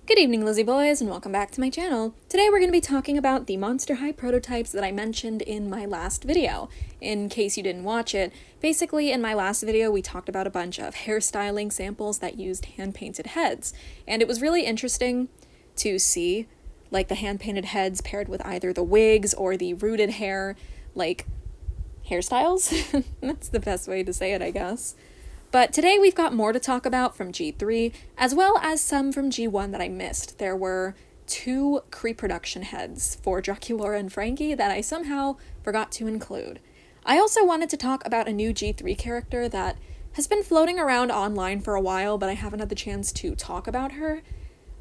Good evening, Lizzie boys, and welcome back to my channel. Today we're going to be talking about the Monster High prototypes that I mentioned in my last video. In case you didn't watch it, basically in my last video we talked about a bunch of hairstyling samples that used hand-painted heads, and it was really interesting to see, like, the hand-painted heads paired with either the wigs or the rooted hair, like, hairstyles? That's the best way to say it, I guess. But today we've got more to talk about from G3, as well as some from G1 that I missed. There were two pre-production heads for Draculaura and Frankie that I somehow forgot to include. I also wanted to talk about a new G3 character that has been floating around online for a while, but I haven't had the chance to talk about her.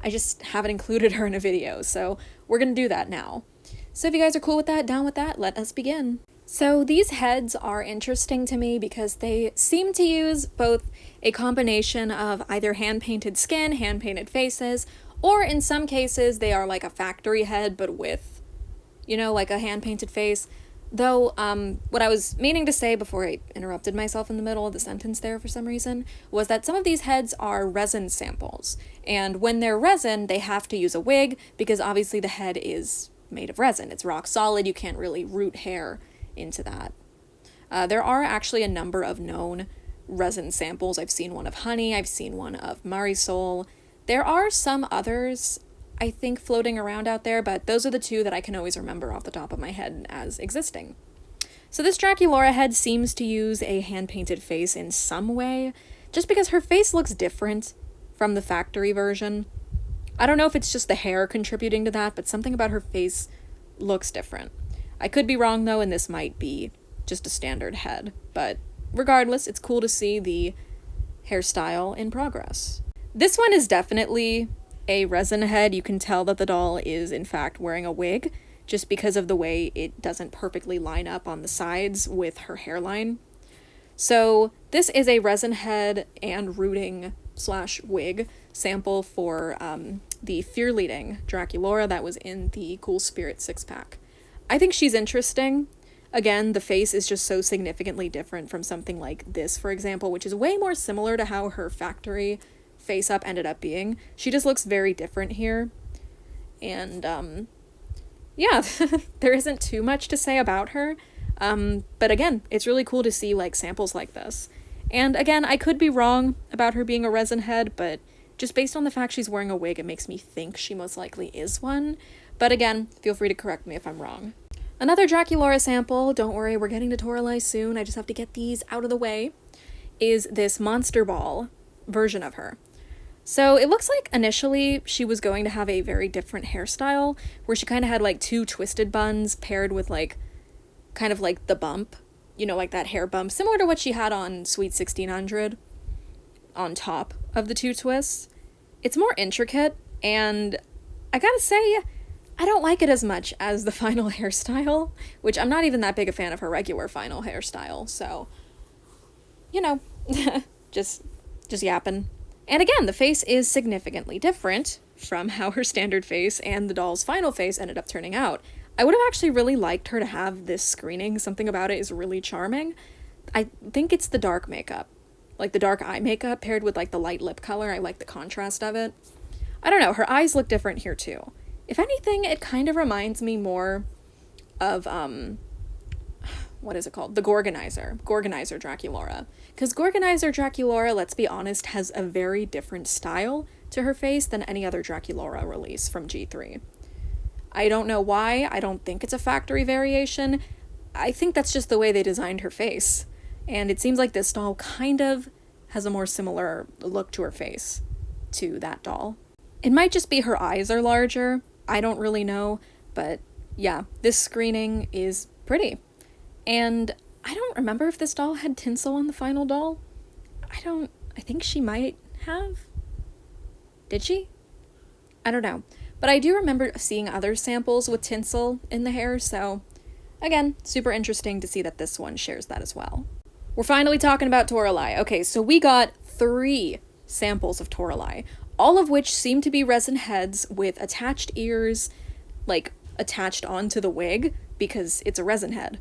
I just haven't included her in a video, so we're gonna do that now. So if you guys are cool with that, down with that, let us begin. So these heads are interesting to me because they seem to use both a combination of either hand-painted skin, hand-painted faces, or in some cases they are like a factory head but with, you know, like a hand-painted face. Though, what I was meaning to say before I interrupted myself in the middle of the sentence there for some reason, was that some of these heads are resin samples. And when they're resin, they have to use a wig because obviously the head is made of resin. It's rock solid, you can't really root hair into that. There are actually a number of known resin samples. I've seen one of Honey, I've seen one of Marisol. There are some others, I think, floating around out there, but those are the two that I can always remember off the top of my head as existing. So this Draculaura head seems to use a hand-painted face in some way, just because her face looks different from the factory version. I don't know if it's just the hair contributing to that, but something about her face looks different. I could be wrong though, and this might be just a standard head, but regardless, it's cool to see the hairstyle in progress. This one is definitely a resin head. You can tell that the doll is in fact wearing a wig, just because of the way it doesn't perfectly line up on the sides with her hairline. So this is a resin head and rooting / wig sample for the Fear Leading Draculaura that was in the Cool Spirit 6-pack. I think she's interesting. Again, the face is just so significantly different from something like this, for example, which is way more similar to how her factory face-up ended up being. She just looks very different here. And, yeah, there isn't too much to say about her. But again, it's really cool to see, like, samples like this. And again, I could be wrong about her being a resin head, but just based on the fact she's wearing a wig, it makes me think she most likely is one. But again, feel free to correct me if I'm wrong. Another Draculaura sample, don't worry, we're getting to Toralei soon, I just have to get these out of the way, is this Monster Ball version of her. So it looks like initially she was going to have a very different hairstyle, where she kind of had like two twisted buns paired with like, kind of like the bump, you know, like that hair bump, similar to what she had on Sweet 1600, on top of the two twists. It's more intricate, and I gotta say, I don't like it as much as the final hairstyle, which I'm not even that big a fan of her regular final hairstyle, so, you know, just yapping. And again, the face is significantly different from how her standard face and the doll's final face ended up turning out. I would have actually really liked her to have this screening. Something about it is really charming. I think it's the dark makeup, like the dark eye makeup paired with like the light lip color. I like the contrast of it. I don't know, her eyes look different here too. If anything, it kind of reminds me more of, what is it called? The Gorganizer Draculaura. Because Gorganizer Draculaura, let's be honest, has a very different style to her face than any other Draculaura release from G3. I don't know why, I don't think it's a factory variation. I think that's just the way they designed her face. And it seems like this doll kind of has a more similar look to her face to that doll. It might just be her eyes are larger. I don't really know, but yeah, this screening is pretty. And I don't remember if this doll had tinsel on the final doll. I think she might have. Did she? I don't know. But I do remember seeing other samples with tinsel in the hair, so again, super interesting to see that this one shares that as well. We're finally talking about Toralei. Okay, so we got 3 samples of Toralei, all of which seem to be resin heads with attached ears, like, attached onto the wig, because it's a resin head.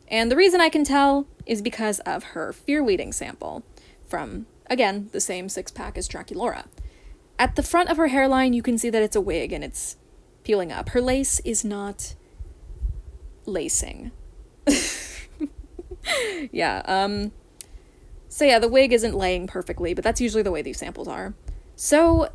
And the reason I can tell is because of her Fear Leading sample from, again, the same 6-pack as Draculaura. At the front of her hairline, you can see that it's a wig and it's peeling up. Her lace is not lacing. Yeah, so yeah, the wig isn't laying perfectly, but that's usually the way these samples are. So,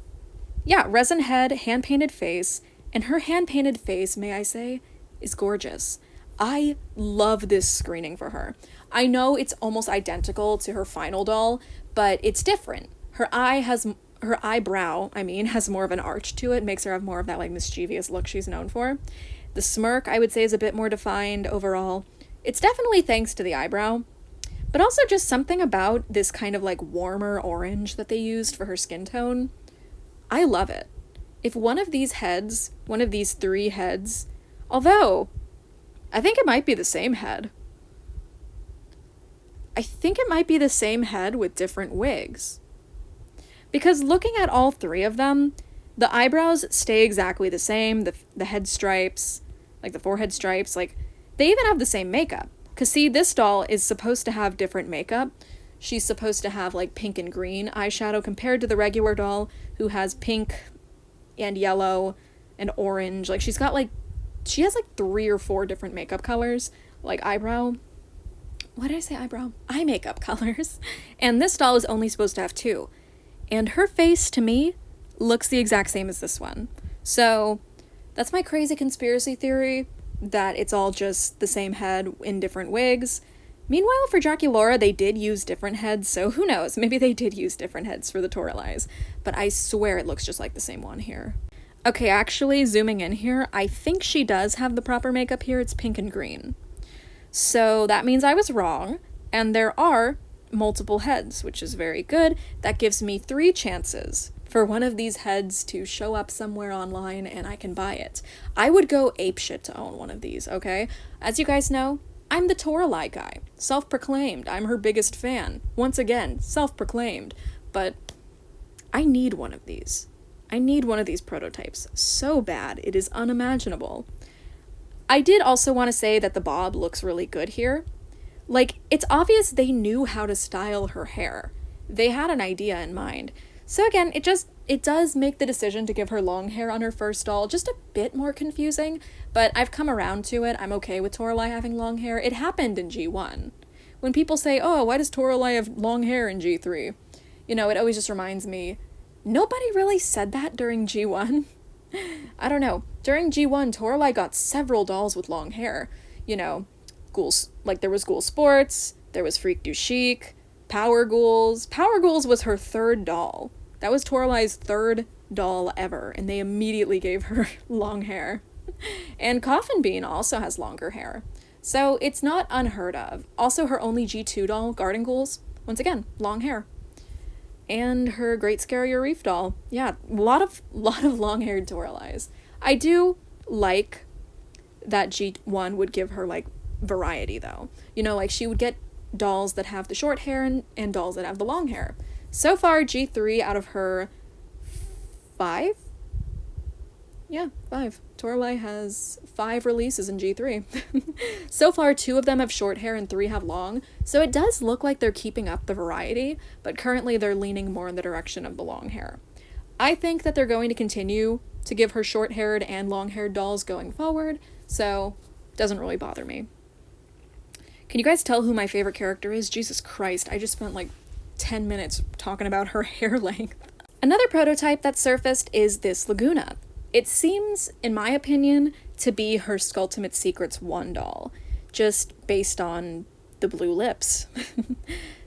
yeah, resin head, hand-painted face, and her hand-painted face, may I say, is gorgeous. I love this screening for her. I know it's almost identical to her final doll, but it's different. Her eyebrow, has more of an arch to it, makes her have more of that like mischievous look she's known for. The smirk, I would say, is a bit more defined overall. It's definitely thanks to the eyebrow, but also just something about this kind of like warmer orange that they used for her skin tone. I love it. If one of these heads, one of these 3 heads, although I think it might be the same head. I think it might be the same head with different wigs. Because looking at all 3 of them, the eyebrows stay exactly the same, the head stripes, like the forehead stripes, like they even have the same makeup. Because see, this doll is supposed to have different makeup. She's supposed to have like pink and green eyeshadow compared to the regular doll who has pink and yellow and orange. Like she has like 3 or 4 different makeup colors, like eyebrow. What did I say? Eyebrow? Eye makeup colors. And this doll is only supposed to have 2. And her face, to me, looks the exact same as this one. So that's my crazy conspiracy theory, that it's all just the same head in different wigs. Meanwhile, for Draculaura, they did use different heads, so who knows? Maybe they did use different heads for the Toraleis. But I swear it looks just like the same one here. Okay, actually, zooming in here, I think she does have the proper makeup here. It's pink and green. So that means I was wrong, and there are multiple heads, which is very good. That gives me 3 chances for one of these heads to show up somewhere online and I can buy it. I would go apeshit to own one of these, okay? As you guys know, I'm the Toralei guy. Self-proclaimed. I'm her biggest fan. Once again, self-proclaimed. But I need one of these. I need one of these prototypes so bad. It is unimaginable. I did also want to say that the bob looks really good here. Like, it's obvious they knew how to style her hair. They had an idea in mind. So again, it does make the decision to give her long hair on her first doll just a bit more confusing, but I've come around to it. I'm okay with Toralei having long hair. It happened in G1. When people say, oh, why does Toralei have long hair in G3? You know, it always just reminds me, nobody really said that during G1. I don't know. During G1, Toralei got several dolls with long hair. You know, ghouls, like there was Ghoul Sports, there was Freak Du Chic, Power Ghouls. Power Ghouls was her 3rd doll. That was Toralei's 3rd doll ever, and they immediately gave her long hair. And Coffin Bean also has longer hair. So it's not unheard of. Also, her only G2 doll, Garden Ghouls, once again, long hair. And her Great Scarier Reef doll. Yeah, a lot of long-haired Toraleis. I do like that G1 would give her, like, variety, though. You know, like, she would get dolls that have the short hair and dolls that have the long hair. So far, G3 out of her 5? Yeah, 5. Toralei has 5 releases in G3. So far, 2 of them have short hair and 3 have long, so it does look like they're keeping up the variety, but currently they're leaning more in the direction of the long hair. I think that they're going to continue to give her short-haired and long-haired dolls going forward, so it doesn't really bother me. Can you guys tell who my favorite character is? Jesus Christ, I just spent like 10 minutes talking about her hair length. Another prototype that surfaced is this Laguna. It seems, in my opinion, to be her Skulltimate Secrets 1 doll, just based on the blue lips.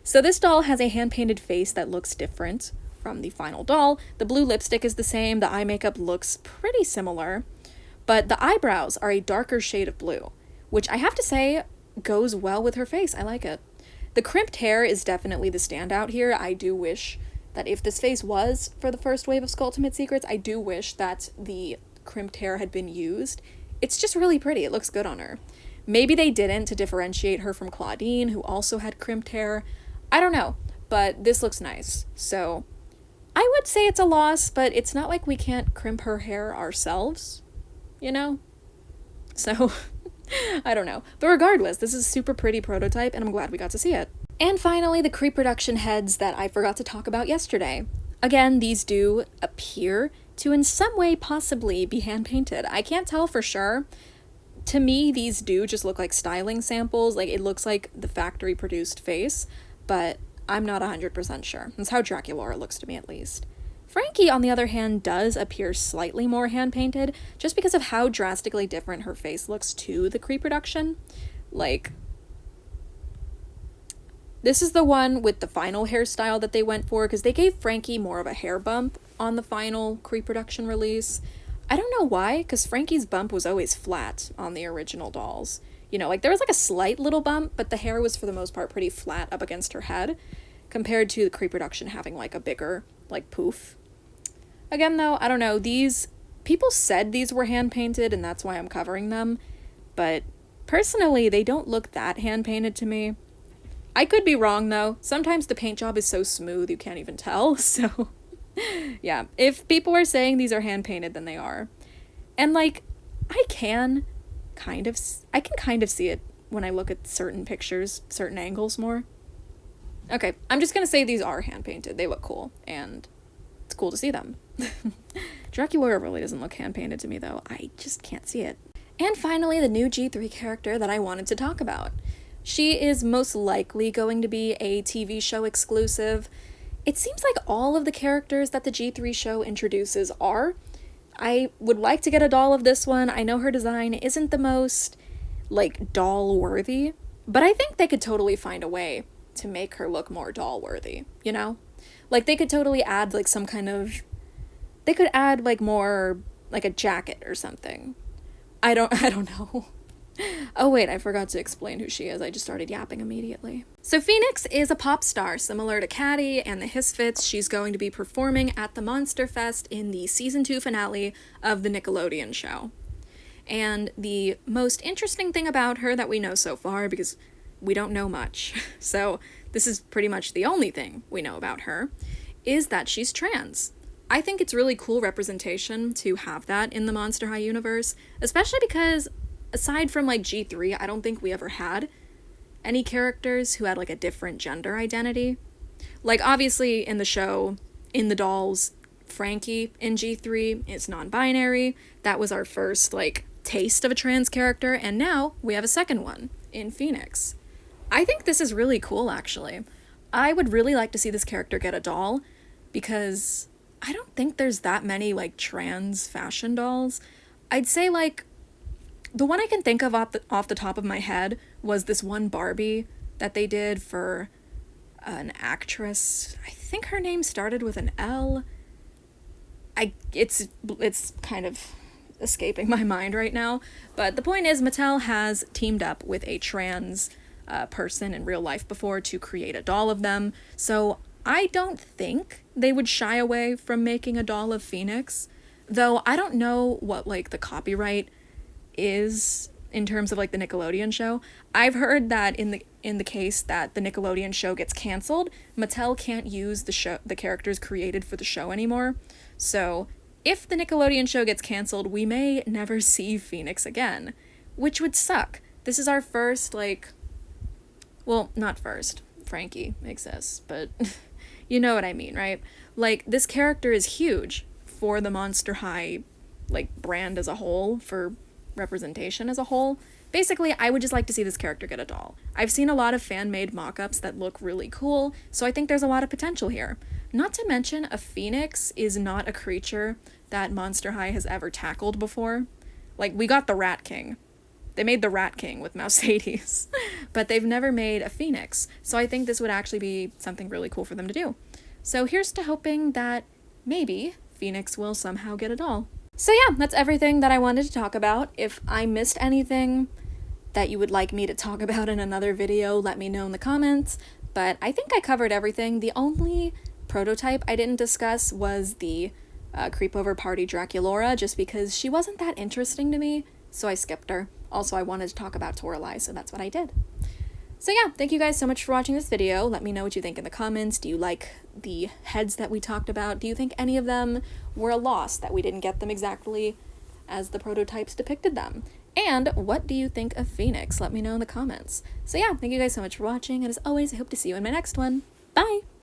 So this doll has a hand-painted face that looks different from the final doll. The blue lipstick is the same, the eye makeup looks pretty similar, but the eyebrows are a darker shade of blue, which I have to say goes well with her face. I like it. The crimped hair is definitely the standout here. I do wish that if this face was for the first wave of Skulltimate Secrets, I do wish that the crimped hair had been used. It's just really pretty. It looks good on her. Maybe they didn't to differentiate her from Claudine, who also had crimped hair. I don't know, but this looks nice. So I would say it's a loss, but it's not like we can't crimp her hair ourselves, you know? So I don't know. But regardless, this is a super pretty prototype, and I'm glad we got to see it. And finally, the Creep Production heads that I forgot to talk about yesterday. Again, these do appear to in some way possibly be hand painted. I can't tell for sure. To me, these do just look like styling samples. Like, it looks like the factory produced face, but I'm not 100% sure. That's how Draculaura looks to me, at least. Frankie, on the other hand, does appear slightly more hand-painted, just because of how drastically different her face looks to the pre-production. Like, this is the one with the final hairstyle that they went for, because they gave Frankie more of a hair bump on the final pre-production release. I don't know why, because Frankie's bump was always flat on the original dolls. You know, like, there was like a slight little bump, but the hair was for the most part pretty flat up against her head, compared to the pre-production having like a bigger, like, poof. Again, though, I don't know, these, people said these were hand-painted, and that's why I'm covering them, but personally, they don't look that hand-painted to me. I could be wrong, though. Sometimes the paint job is so smooth you can't even tell, so yeah. If people are saying these are hand-painted, then they are. And, like, I can kind of see it when I look at certain pictures, certain angles more. Okay, I'm just gonna say these are hand-painted. They look cool, and it's cool to see them. Draculaura really doesn't look hand-painted to me, though. I just can't see it. And finally, the new G3 character that I wanted to talk about. She is most likely going to be a TV show exclusive. It seems like all of the characters that the G3 show introduces are. I would like to get a doll of this one. I know her design isn't the most, like, doll-worthy, but I think they could totally find a way to make her look more doll-worthy, you know? Like, they could totally add, like, some kind of... They could add, like, more, like, a jacket or something. I don't know. Oh wait, I forgot to explain who she is. I just started yapping immediately. So Phoenix is a pop star, similar to Caddy and the Hisfits. She's going to be performing at the Monster Fest in the season 2 finale of the Nickelodeon show. And the most interesting thing about her that we know so far, because we don't know much, so this is pretty much the only thing we know about her, is that she's trans. I think it's really cool representation to have that in the Monster High universe, especially because aside from, like, G3, I don't think we ever had any characters who had, like, a different gender identity. Like, obviously, in the show, in the dolls, Frankie in G3 is non-binary. That was our first, like, taste of a trans character, and now we have a second one in Phoenix. I think this is really cool, actually. I would really like to see this character get a doll, because I don't think there's that many, like, trans fashion dolls. I'd say, like, the one I can think of off the top of my head was this one Barbie that they did for an actress. I think her name started with an L. It's kind of escaping my mind right now. But the point is, Mattel has teamed up with a trans person in real life before to create a doll of them. So I don't think they would shy away from making a doll of Phoenix. Though I don't know what, like, the copyright is in terms of, like, the Nickelodeon show. I've heard that in the case that the Nickelodeon show gets canceled, Mattel can't use the characters created for the show anymore. So if the Nickelodeon show gets canceled, we may never see Phoenix again, which would suck. This is our first, like, well, not first, Frankie exists, but you know what I mean, right? Like, this character is huge for the Monster High, like, brand as a whole, for representation as a whole. Basically, I would just like to see this character get a doll. I've seen a lot of fan-made mock-ups that look really cool, so I think there's a lot of potential here. Not to mention, a phoenix is not a creature that Monster High has ever tackled before. Like, we got the Rat King. They made the Rat King with Mouse-Hades, but they've never made a phoenix, so I think this would actually be something really cool for them to do. So here's to hoping that maybe Phoenix will somehow get a doll. So yeah, that's everything that I wanted to talk about. If I missed anything that you would like me to talk about in another video, let me know in the comments, but I think I covered everything. The only prototype I didn't discuss was the Creepover Party Draculaura, just because she wasn't that interesting to me, so I skipped her. Also, I wanted to talk about Toralei, so that's what I did. So yeah, thank you guys so much for watching this video. Let me know what you think in the comments. Do you like the heads that we talked about? Do you think any of them were a loss, that we didn't get them exactly as the prototypes depicted them? And what do you think of Phoenix? Let me know in the comments. So yeah, thank you guys so much for watching, and as always, I hope to see you in my next one. Bye!